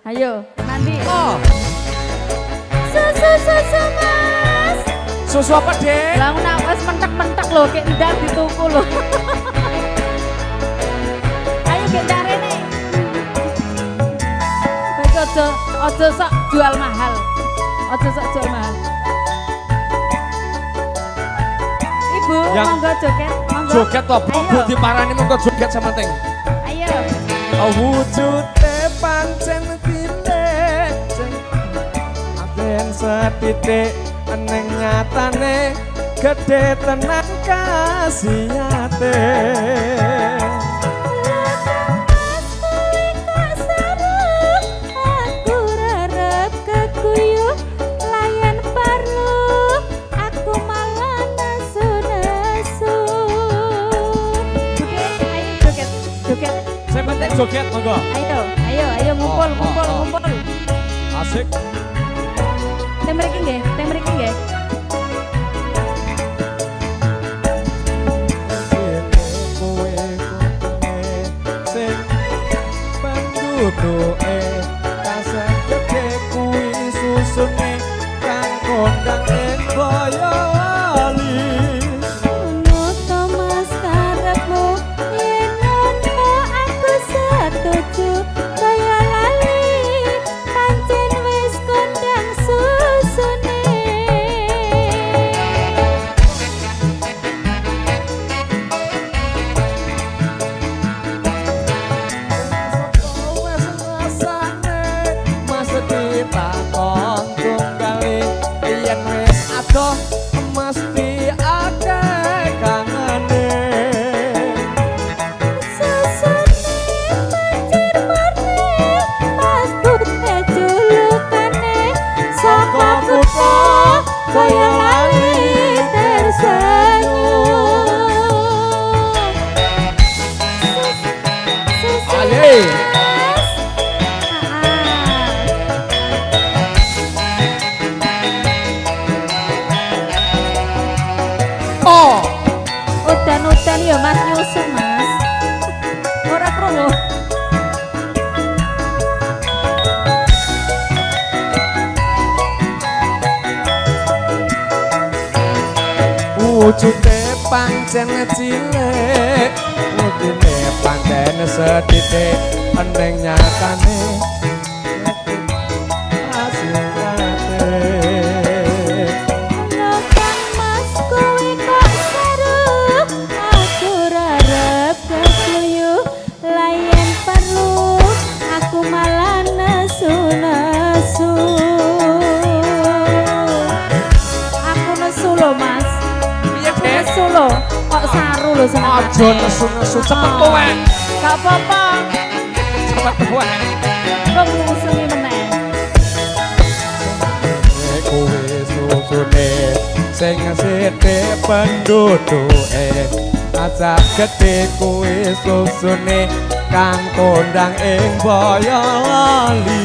Ayo, nanti. Oh. Susu mas. Susu apa dek? Lah nafas mentek-mentek loh, kayak ndak dituku loh. Ayo gendar ini. Baik ojo sok jual mahal. Ojo sok jual mahal. Ibu, monggo joget, monggo. Joget toh, Bu diparani monggo joget sama Teng. Ayo. Wujude pancen titik aden setitik neng nyatane gede tenan kasihate. Joget monggo. Ayo ngumpul. Asik. Teh mriki nggih. Kowe sing penduduke kasih gede kuwi susune kang kondang ing Boyolali. Mesti ada kangane susune banjir murni pas putih julukane saka kutha Boyolali tersenyum. Aye. Udan ya mas nyusun mas. Ora krungu. Wujude pancen cilik wujune pancen sedidik eneng nyatane kok saru lho seneng. Aja nesu-nesu cepet kowe. Gak apa-apa. Cepet kowe. Kok ngusuni meneh. Kowe susune sing sithik penduduke ajak gede kowe susune kang kondang ing Boyolali.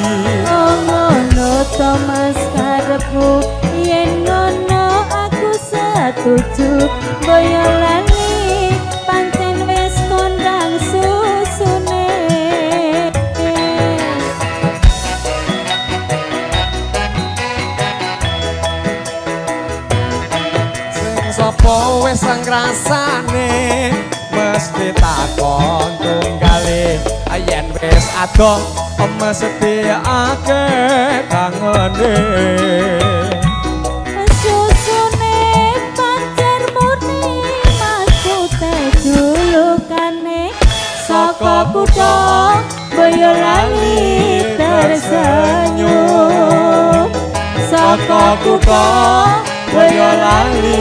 Oh ngono to mas karepku yen ngono aku setuju. Boyolali pancen wis kondang susune. Sing sapa wis ngrasane mesti takon tunggale yen wis adoh mesti akeh kangene. Saka kutha Boyolali tersenyum. Saka kutha Boyolali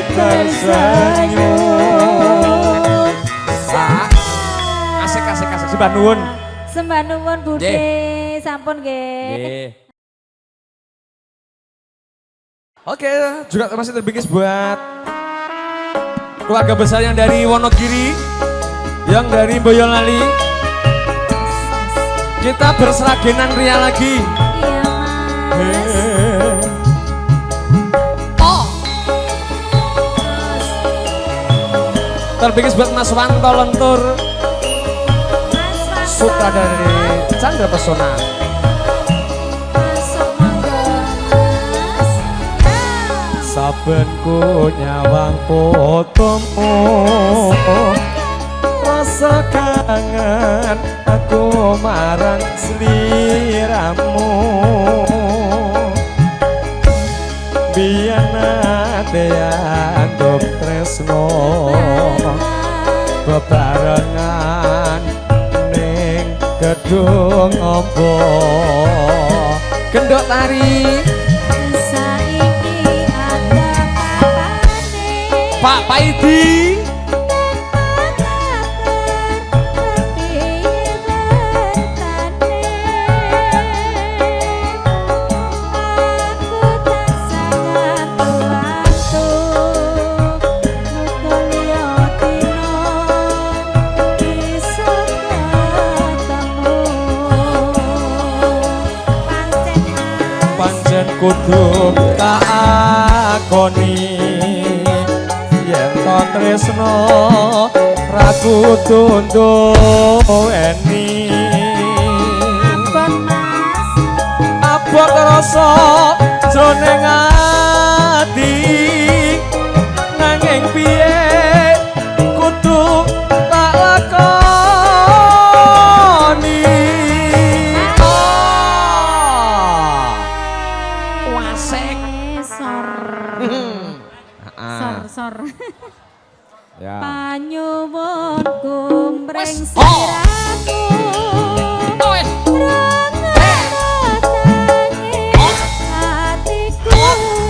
tersenyum. Asik sembah nuwun. Sembah nuwun Budhe, sampun nggih. Oke, juga masih terbingkis buat keluarga besar yang dari Wonogiri, yang dari Boyolali. Kita berseragenan ria lagi. Iya mas. Terbingkis buat Mas Wanto Lentur, sutradara dari Chandra Pesona. saben ku nyawang potomu rasa kangen aku marang sliramu biyen ate anggap tresno bebarengan ning gedung ombo gendok tari saiki ada papane Pak Paidi kudu tak akoni yen to tresno ra kudu nduweni abot mas abot rasa jroning ati nanging piye kudu tak lakoni sor ya panyuwunku mreng sliramu atiku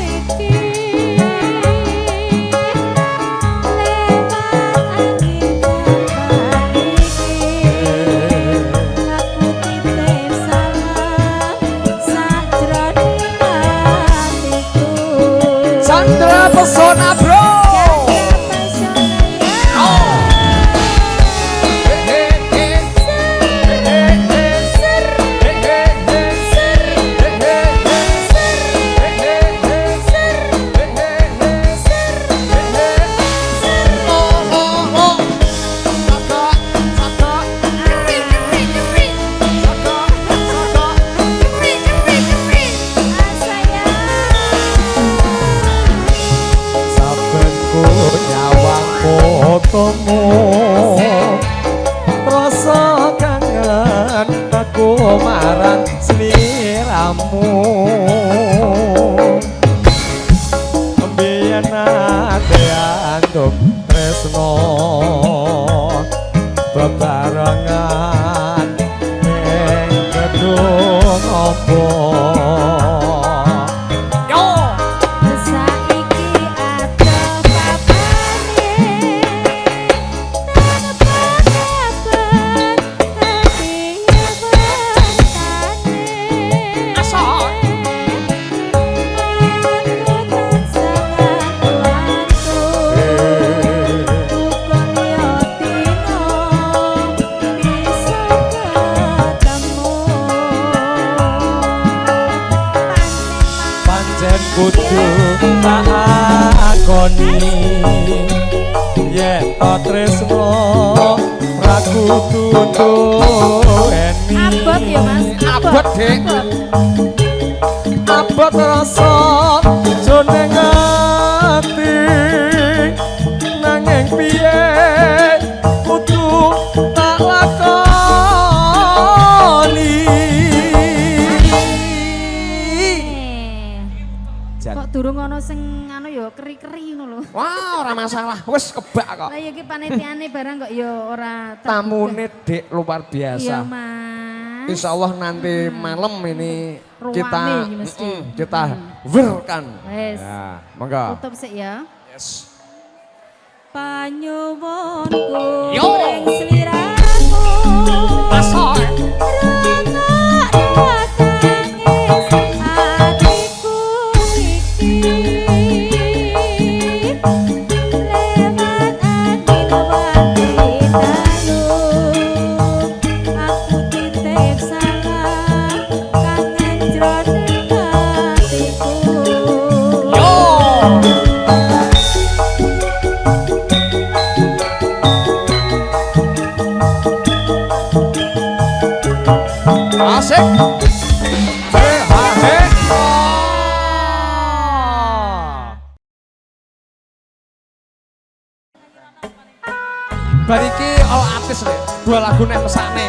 iki lewat angin aku titip salam sajroning atiku Sandra Pesona Bro. Fotomu rasa kangen aku marang sliramu biyen ate antuk tresno bebarengan ning gedung opo kudu tak akoni yen to tresno ra kudu nduweni abot ya mas abot Dek abot rasa jroning ati nanging piye kudu tak lakoni kok durung ana sing anu ya keri-keri ngono lho. Wah, ora masalah. Wis kebak kok. Lah ya iki panitiane barang kok ya ora tamune Dek luar biasa. Iya, Mas. Insyaallah nanti malam ini Ruame kita wirkan. Wes. Ya, monggo. Tutup sik ya. Yes. Panyuwunku Yo. ring sliramu. Asal. Asik. bariki all artis nih. Dua lagu nih mesane.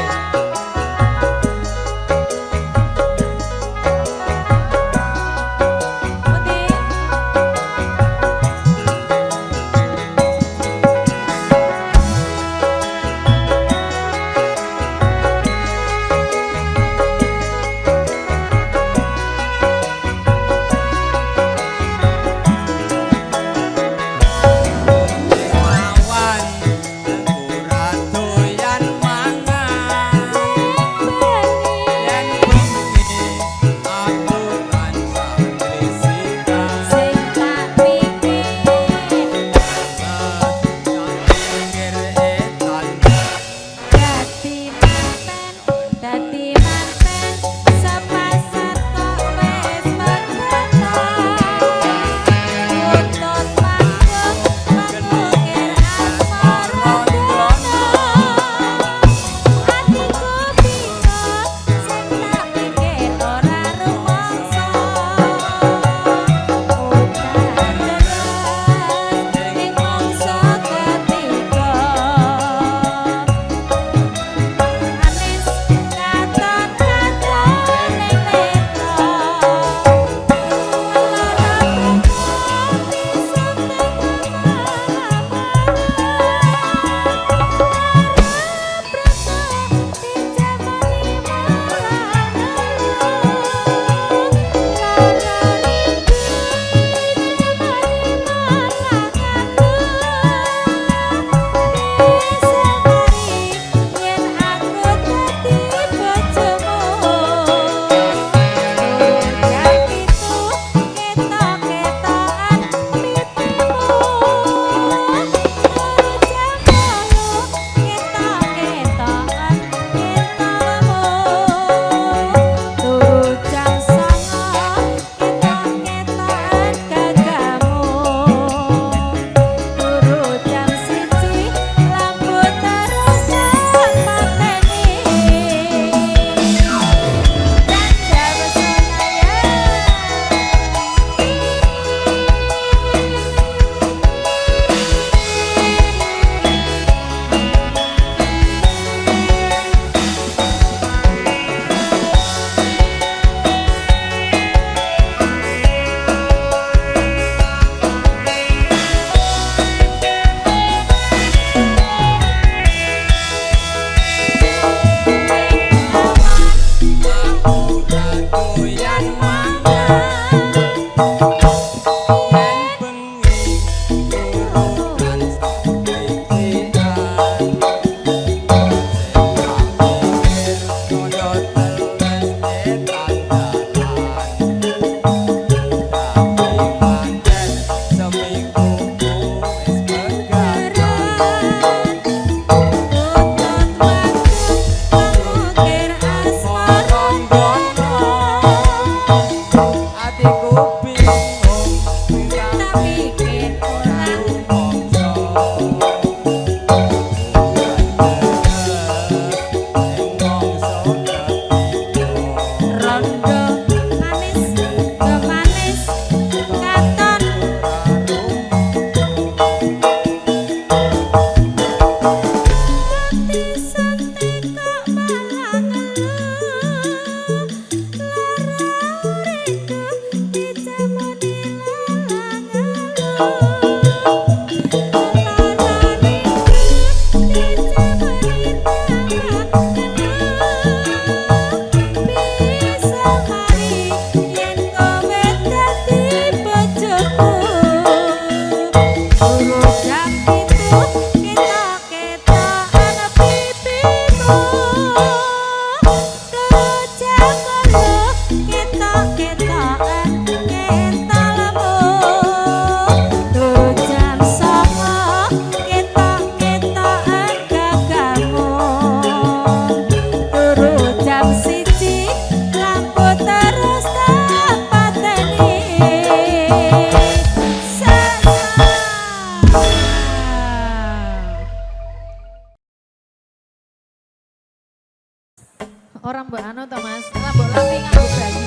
Orang mbak anu to Mas, mbok lambe nganggo bayi.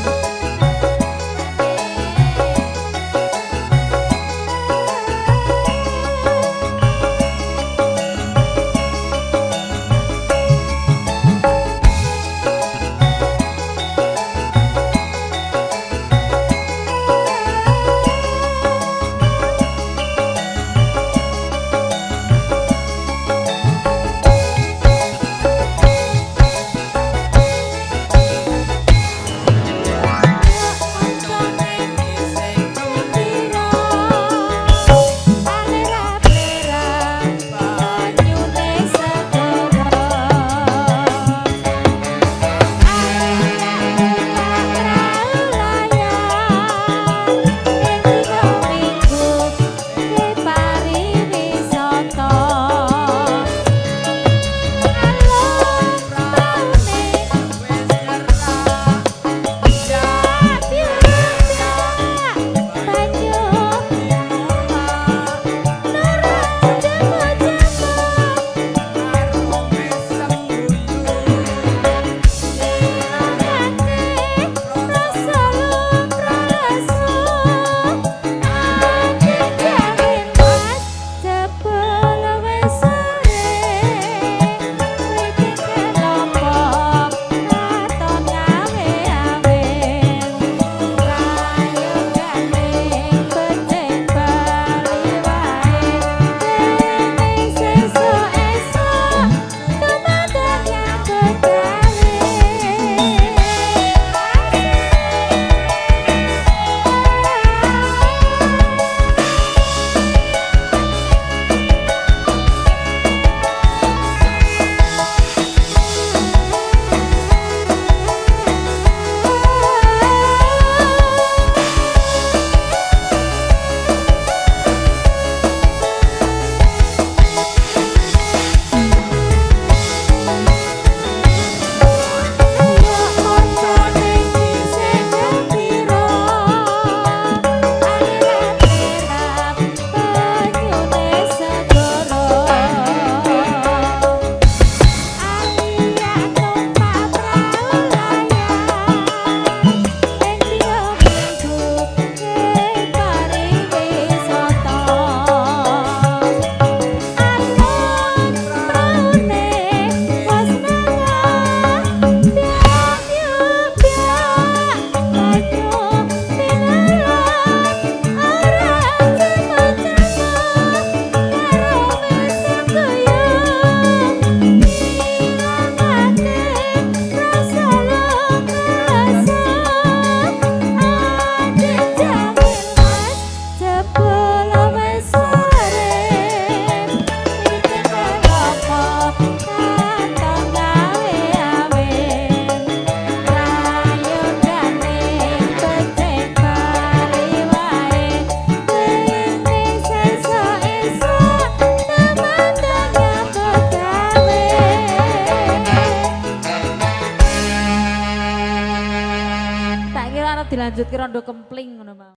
dilanjutke rondo kempling ngono mau.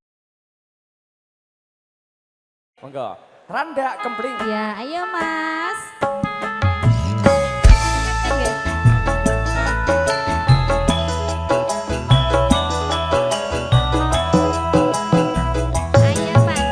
Monggo. Randa kempling. Ya, ayo Mas. Oke. Ayo Pak.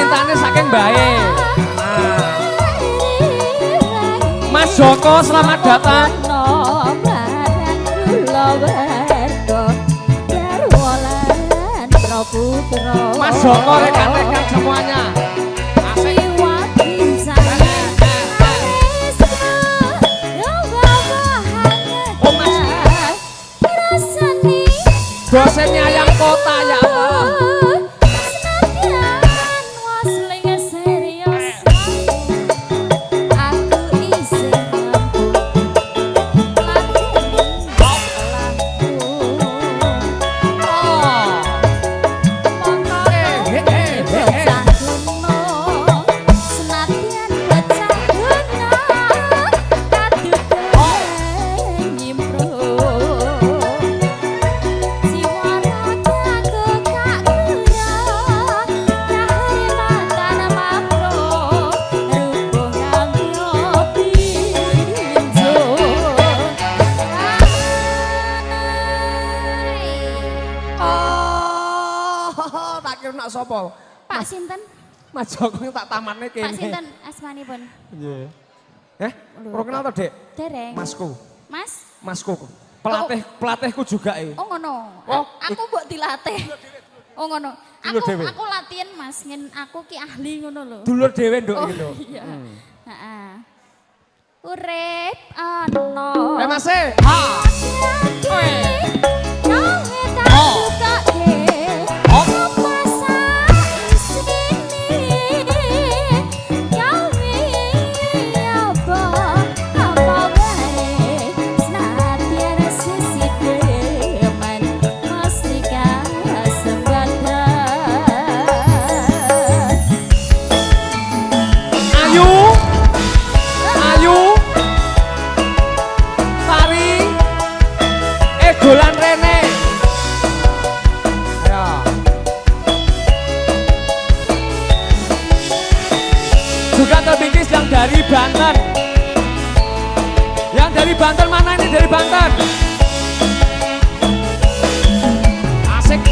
permintaannya saking bae. Mas Joko selamat datang. Mas Joko rekan-rekan semuanya. Dosennya yang kota ya Allah. Sopo? Pak Sinten? Mas Joko tak tamannya kene. Pak Sinten asmanipun? Iya. Ora kenal to, Dek? Dereng. Masku. Mas? Masku. Pelatihku juga Oh ngono. Oh, aku mbok dilatih. Oh ngono. Aku latihan Mas, ngen aku ki ahli ngono lho. Dulur dhewe nduk gitu. Iya. Heeh. Urip ana. Mas ha. Oe. Dolan Rene. Ayo. Juga terbingkis yang dari Banten. Yang dari Banten mana ini dari Banten? Asik.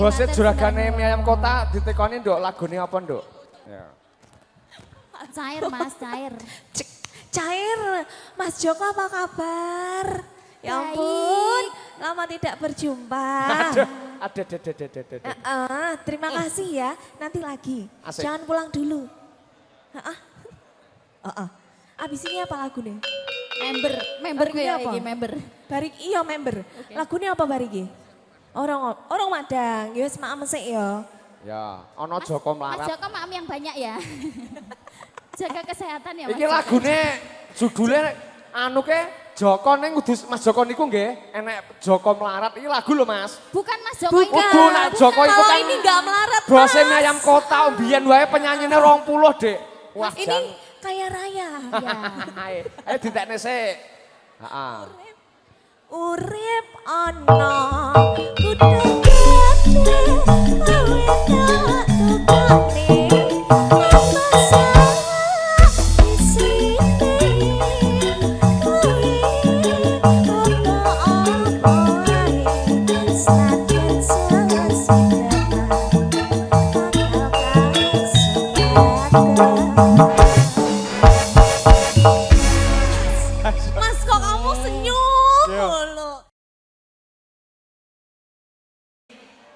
Bosnya juragane mie ayam kota ditekoni nduk lagune apa nduk? Ya. Cair Mas, cair. Cair. Mas Joko apa kabar? Ya ampun, lama tidak berjumpa. Terima kasih ya, nanti lagi. Asik. Jangan pulang dulu. Abis ini apa lagu nih? Member Lagunya ya apa? iki member. Barik iya member. Okay. Lagunya apa bariki? Orang Madang, ya wis maem sik ya. Ya, ono Joko Mas melarat. Joko maam yang banyak ya. Jaga kesehatan ya Mas. Iki lagune judulnya anu ke Joko ning kudu Mas Joko niku nggih enek Joko melarat. Iki lagu lho Mas. Bukan Mas Joko Bukan. itu. Kudu nek Joko iku Kalau kan ini nggak melarat, bose Mas. mie ayam kota mbiyen wae penyanyine 20, Dek. Wah, Ini kaya raya. Ya. Ayo ditekne sik. Heeh. Urip ana kudu gede awe tak tukane masa isine kuwi apa-apa ae senajan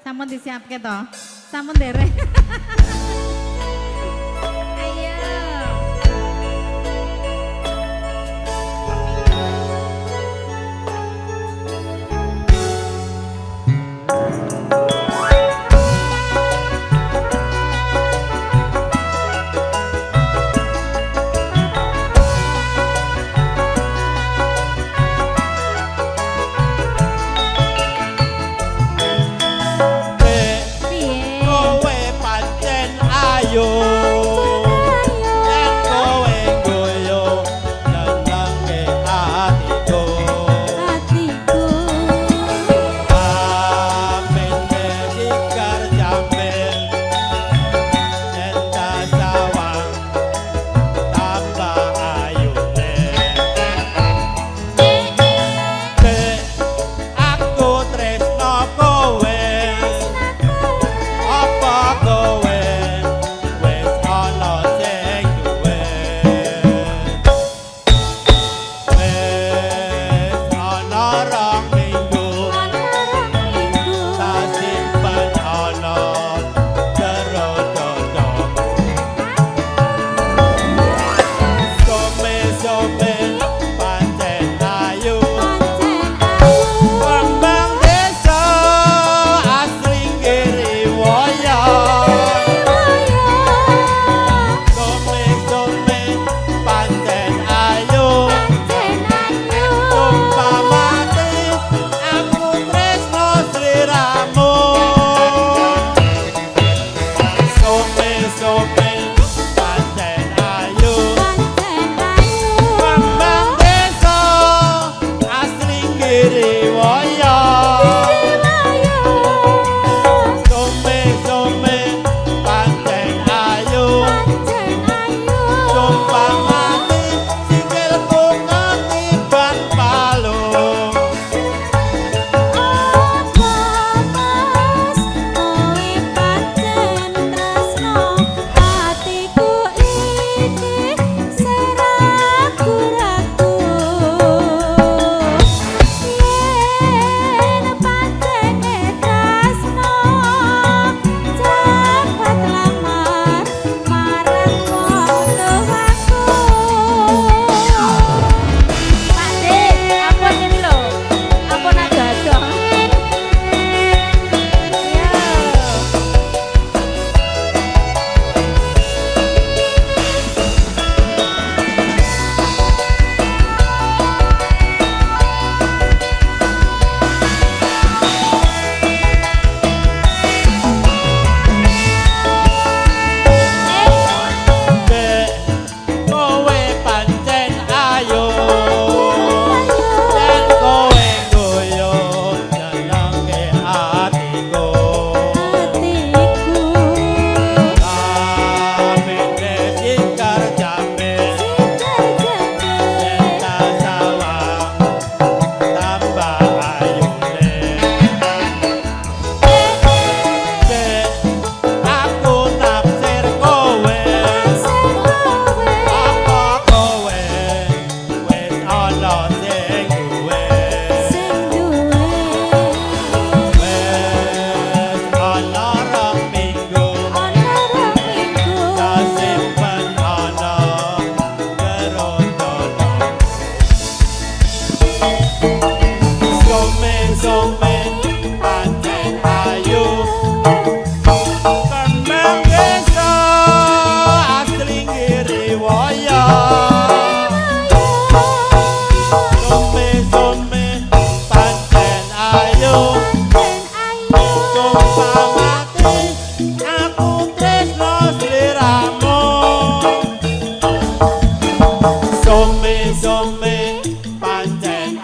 Sampun disiapke to. Sampun derek.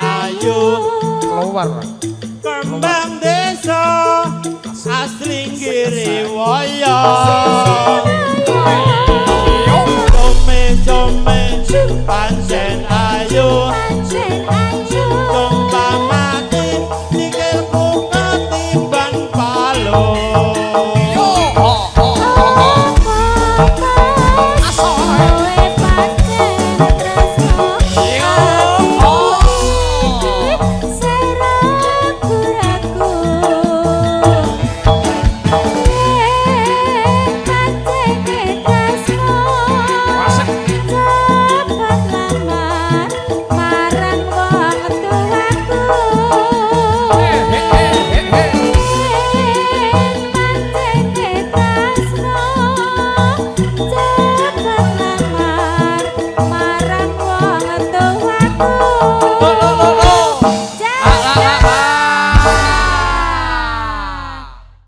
Ayo. Keluar.